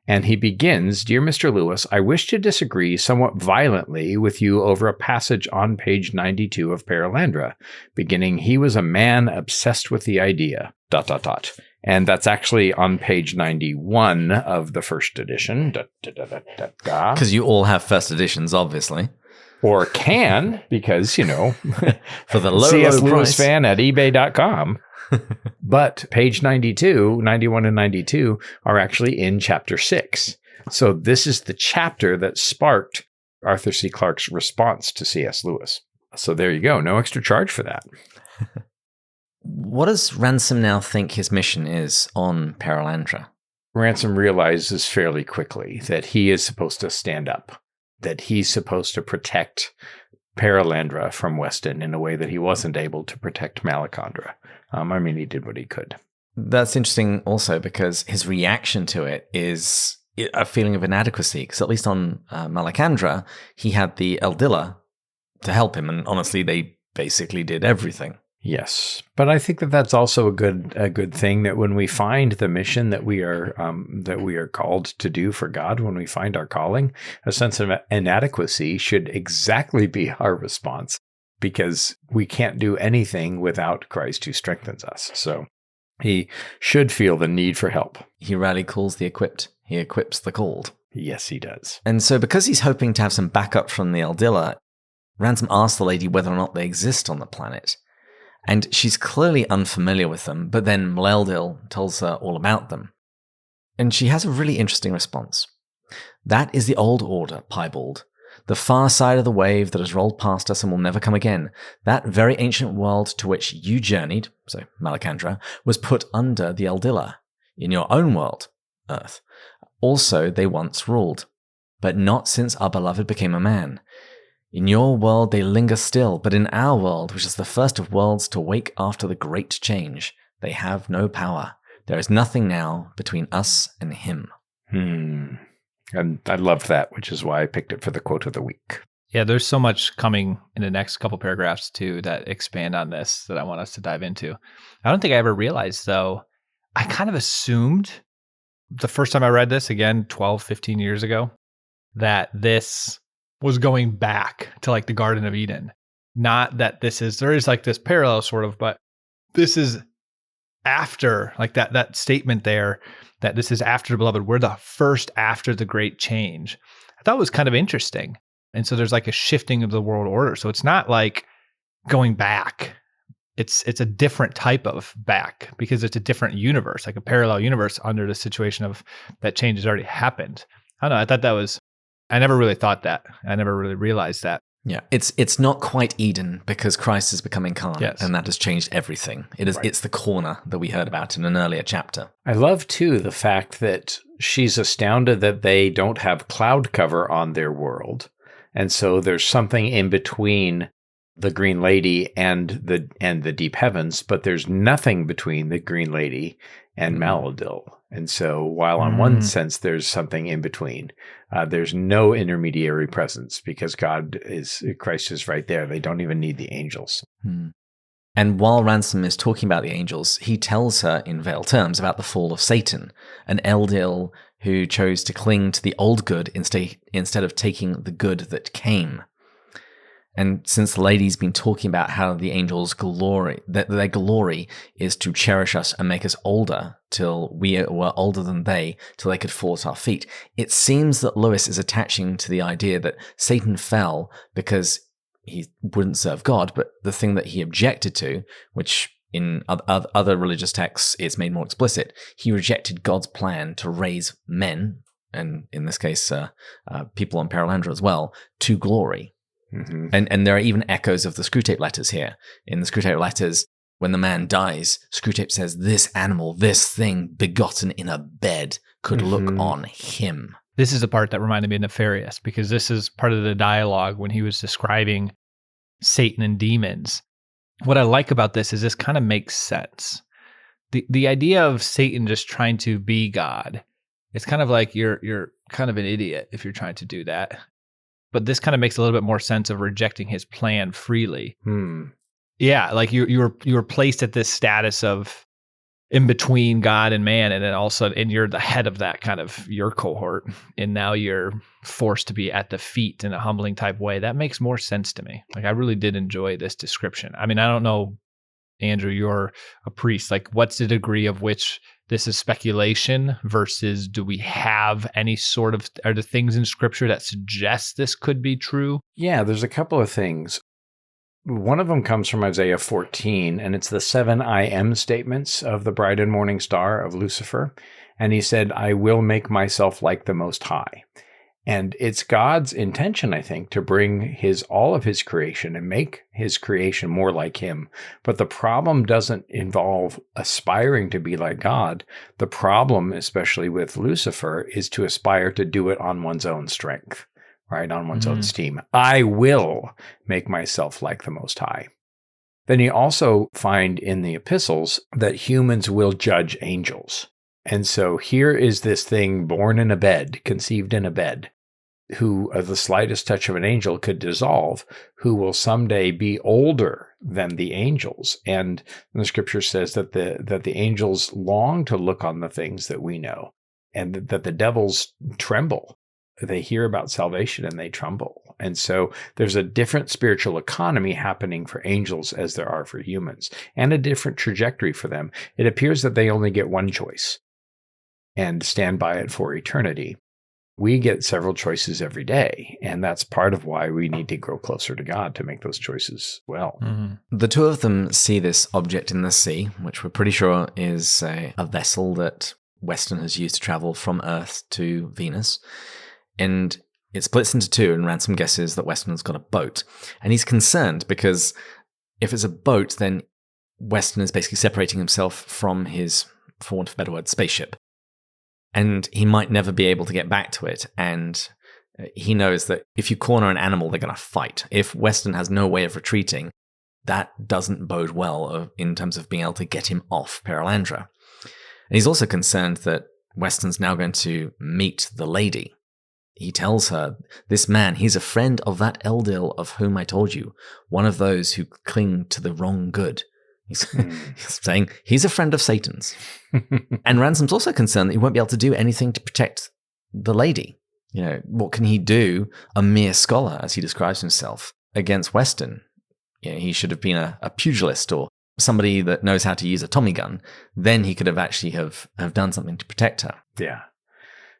And he begins, "Dear Mr. Lewis, I wish to disagree somewhat violently with you over a passage on page 92 of Perelandra, beginning, 'He was a man obsessed with the idea, ... And that's actually on page 91 of the first edition. Because you all have first editions, obviously. Or can, because, for the low, C.S. low Lewis price. fan at ebay.com. But page 92, 91 and 92 are actually in chapter 6. So this is the chapter that sparked Arthur C. Clarke's response to C.S. Lewis. So there you go. No extra charge for that. What does Ransom now think his mission is on Perelandra? Ransom realizes fairly quickly that he is supposed to stand up, that he's supposed to protect Perelandra from Weston in a way that he wasn't able to protect Malacandra. He did what he could. That's interesting also because his reaction to it is a feeling of inadequacy, because at least on Malacandra, he had the Eldila to help him, and honestly, they basically did everything. Yes, but I think that that's also a good thing, that when we find the mission that we are called to do for God, when we find our calling, a sense of inadequacy should exactly be our response, because we can't do anything without Christ who strengthens us. So he should feel the need for help. He rarely calls the equipped; he equips the called. Yes, he does. And so, because he's hoping to have some backup from the Eldila, Ransom asks the lady whether or not they exist on the planet. And she's clearly unfamiliar with them, but then Mleldil tells her all about them. And she has a really interesting response. "That is the old order, piebald. The far side of the wave that has rolled past us and will never come again. That very ancient world to which you journeyed," so Malacandra, "was put under the Eldila. In your own world, Earth, also they once ruled, but not since our beloved became a man. In your world they linger still, but in our world, which is the first of worlds to wake after the great change, they have no power. There is nothing now between us and him." And I love that, which is why I picked it for the quote of the week. Yeah, there's so much coming in the next couple paragraphs too that expand on this that I want us to dive into. I don't think I ever realized, though, I kind of assumed the first time I read this, again, 12, 15 years ago, that this was going back to like the Garden of Eden. Not that there is like this parallel sort of, but this is after, like that statement there, that this is after the beloved. We're the first after the great change. I thought it was kind of interesting. And so there's like a shifting of the world order. So it's not like going back. It's a different type of back, because it's a different universe, like a parallel universe under the situation of that change has already happened. I don't know. I never really thought that. I never really realized that. Yeah, it's not quite Eden because Christ has become incarnate, Yes. and that has changed everything. It's the corner that we heard about in an earlier chapter. I love, too, the fact that she's astounded that they don't have cloud cover on their world. And so there's something in between the Green Lady and the deep heavens, but there's nothing between the Green Lady and Mleldil. And so while on one sense there's something in between, there's no intermediary presence, because Christ is right there. They don't even need the angels. And while Ransom is talking about the angels, he tells her in veiled terms about the fall of Satan, an Eldil who chose to cling to the old good instead of taking the good that came. And since the lady's been talking about how the angels' glory, that their glory is to cherish us and make us older till we were older than they, till they could fall at our feet, it seems that Lewis is attaching to the idea that Satan fell because he wouldn't serve God, but the thing that he objected to, which in other religious texts is made more explicit, he rejected God's plan to raise men, and in this case, people on Perelandra as well, to glory. Mm-hmm. And there are even echoes of the Screwtape letters here. In the Screwtape letters, when the man dies, Screwtape says, "This animal, this thing begotten in a bed, could look on him." This is the part that reminded me of Nefarious, because this is part of the dialogue when he was describing Satan and demons. What I like about this is this kind of makes sense. The idea of Satan just trying to be God, it's kind of like you're kind of an idiot if you're trying to do that. but this kind of makes a little bit more sense of rejecting his plan freely. Hmm. Yeah, like you were placed at this status of in between God and man, and then also, and you're the head of that kind of your cohort, and now you're forced to be at the feet in a humbling type way. That makes more sense to me. Like I really did enjoy this description. I mean, I don't know, Andrew, you're a priest. Like, what's the degree of which this is speculation versus do we have any sort of, are there things in scripture that suggest this could be true? Yeah, there's a couple of things. One of them comes from Isaiah 14, and it's the 7 I am statements of the bright and morning star of Lucifer. And he said, I will make myself like the Most High. And it's God's intention, I think, to bring all of his creation and make his creation more like him. But the problem doesn't involve aspiring to be like God. The problem, especially with Lucifer, is to aspire to do it on one's own strength. Right, on one's own steam. I will make myself like the Most High. Then you also find in the epistles that humans will judge angels. And so here is this thing born in a bed, conceived in a bed, who the slightest touch of an angel could dissolve, who will someday be older than the angels. And the scripture says that the angels long to look on the things that we know, and that the devils tremble. They hear about salvation and they tremble. And so there's a different spiritual economy happening for angels as there are for humans, and a different trajectory for them. It appears that they only get one choice and stand by it for eternity. We get several choices every day, and that's part of why we need to grow closer to God to make those choices well. Mm-hmm. The two of them see this object in the sea, which we're pretty sure is a vessel that Weston has used to travel from Earth to Venus. And it splits into two, and Ransom guesses that Weston has got a boat. And he's concerned because if it's a boat, then Weston is basically separating himself from his, for want of a better word, spaceship. And he might never be able to get back to it. And he knows that if you corner an animal, they're going to fight. If Weston has no way of retreating, that doesn't bode well in terms of being able to get him off Perelandra. And he's also concerned that Weston's now going to meet the lady. He tells her, this man, he's a friend of that Eldila of whom I told you, one of those who cling to the wrong good. He's saying he's a friend of Satan's. And Ransom's also concerned that he won't be able to do anything to protect the lady. You know, what can he do, a mere scholar, as he describes himself, against Weston? You know, he should have been a pugilist or somebody that knows how to use a Tommy gun. Then he could have actually have done something to protect her. Yeah.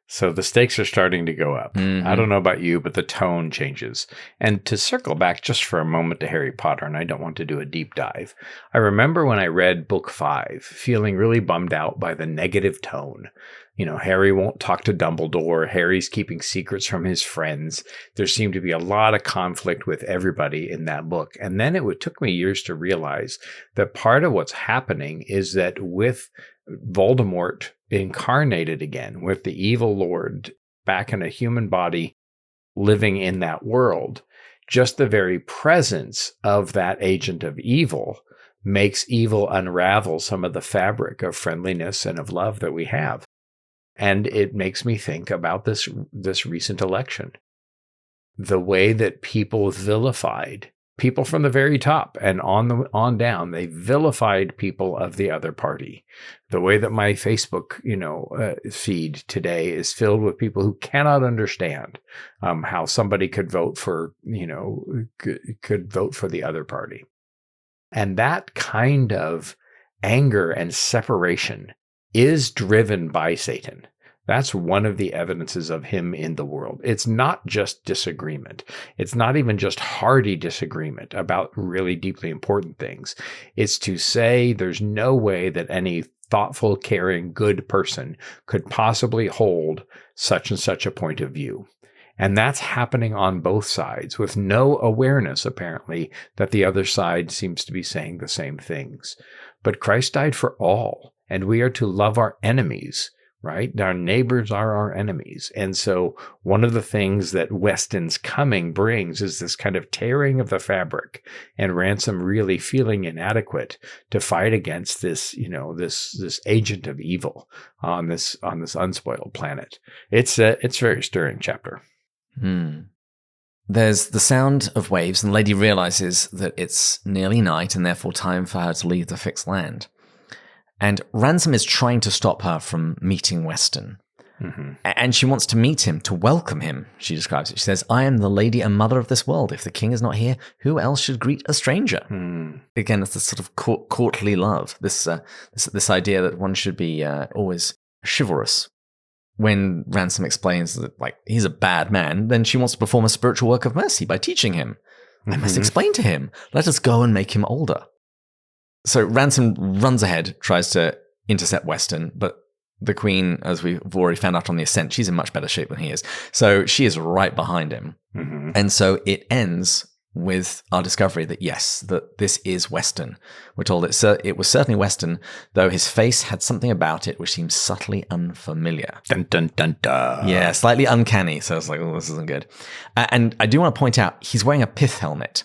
So the stakes are starting to go up. Mm-hmm. I don't know about you, but the tone changes. And to circle back just for a moment to Harry Potter, and I don't want to do a deep dive, I remember when I read book 5, feeling really bummed out by the negative tone. You know, Harry won't talk to Dumbledore. Harry's keeping secrets from his friends. There seemed to be a lot of conflict with everybody in that book. And then it took me years to realize that part of what's happening is that with Voldemort incarnated again, with the evil Lord back in a human body living in that world, just the very presence of that agent of evil makes evil unravel some of the fabric of friendliness and of love that we have. And it makes me think about this recent election. The way that people vilified people from the very top and on down, they vilified people of the other party. The way that my Facebook, feed today is filled with people who cannot understand how somebody could vote for, could vote for the other party. And that kind of anger and separation is driven by Satan. That's one of the evidences of him in the world. It's not just disagreement. It's not even just hearty disagreement about really deeply important things. It's to say there's no way that any thoughtful, caring, good person could possibly hold such and such a point of view. And that's happening on both sides with no awareness, apparently, that the other side seems to be saying the same things. But Christ died for all, and we are to love our enemies, right? Our neighbors are our enemies. And so one of the things that Weston's coming brings is this kind of tearing of the fabric, and Ransom really feeling inadequate to fight against this, this agent of evil on this unspoiled planet. It's a very stirring chapter. there's the sound of waves, and the lady realizes that it's nearly night and therefore time for her to leave the fixed land. And Ransom is trying to stop her from meeting Weston. Mm-hmm. And she wants to meet him, to welcome him, she describes it. She says, I am the lady and mother of this world. If the king is not here, who else should greet a stranger? Again, it's this sort of courtly love, this idea that one should be always chivalrous. When Ransom explains that, like, he's a bad man, then she wants to perform a spiritual work of mercy by teaching him. I must explain to him. Let us go and make him older. So Ransom runs ahead, tries to intercept Weston, but the queen, as we've already found out on the ascent, she's in much better shape than he is. So she is right behind him. And so it ends with our discovery that, yes, that this is Weston. We're told it was certainly Weston, though his face had something about it which seemed subtly unfamiliar. Dun, dun, dun, dun. Yeah, slightly uncanny. So I was like, oh, this isn't good. And I do want to point out, he's wearing a pith helmet.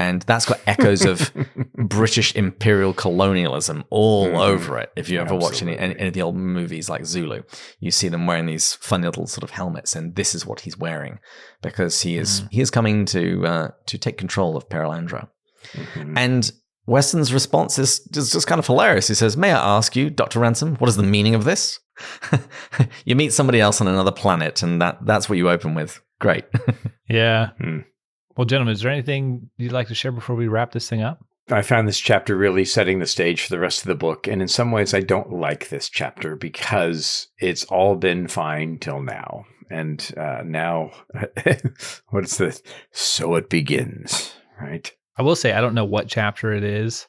And that's got echoes of British imperial colonialism all over it. If you ever watch any of the old movies like Zulu, you see them wearing these funny little sort of helmets, and this is what he's wearing because he is coming to take control of Perelandra. And Weston's response is just kind of hilarious. He says, "May I ask you, Dr. Ransom, what is the meaning of this?" You meet somebody else on another planet, and that's what you open with. Great. Yeah. Well, gentlemen, is there anything you'd like to share before we wrap this thing up? I found this chapter really setting the stage for the rest of the book. And in some ways, I don't like this chapter because it's all been fine till now. And now, what is this? So it begins, right? I will say, I don't know what chapter it is.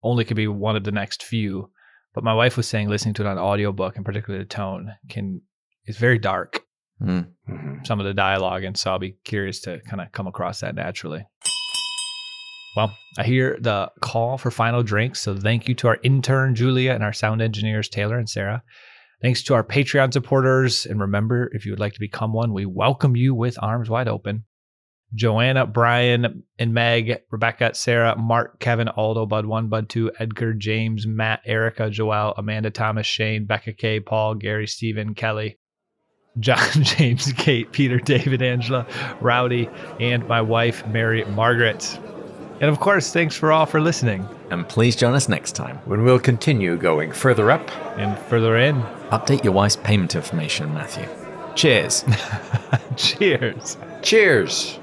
Only could be one of the next few. But my wife was saying listening to it on audiobook, and particularly the tone, is very dark. Some of the dialogue, and so I'll be curious to kind of come across that naturally. Well, I hear the call for final drinks, so thank you to our intern Julia and our sound engineers Taylor and Sarah. Thanks to our Patreon supporters, and remember, if you would like to become one, we welcome you with arms wide open. Joanna, Brian, and Meg, Rebecca, Sarah, Mark, Kevin, Aldo, Bud 1, Bud 2, Edgar, James, Matt, Erica, Joelle, Amanda, Thomas, Shane, Becca K, Paul, Gary, Stephen, Kelly, John, James, Kate, Peter, David, Angela, Rowdy, and my wife, Mary Margaret. And of course, thanks for all for listening. And please join us next time when we'll continue going further up and further in. Update your wife's payment information, Matthew. Cheers. Cheers. Cheers.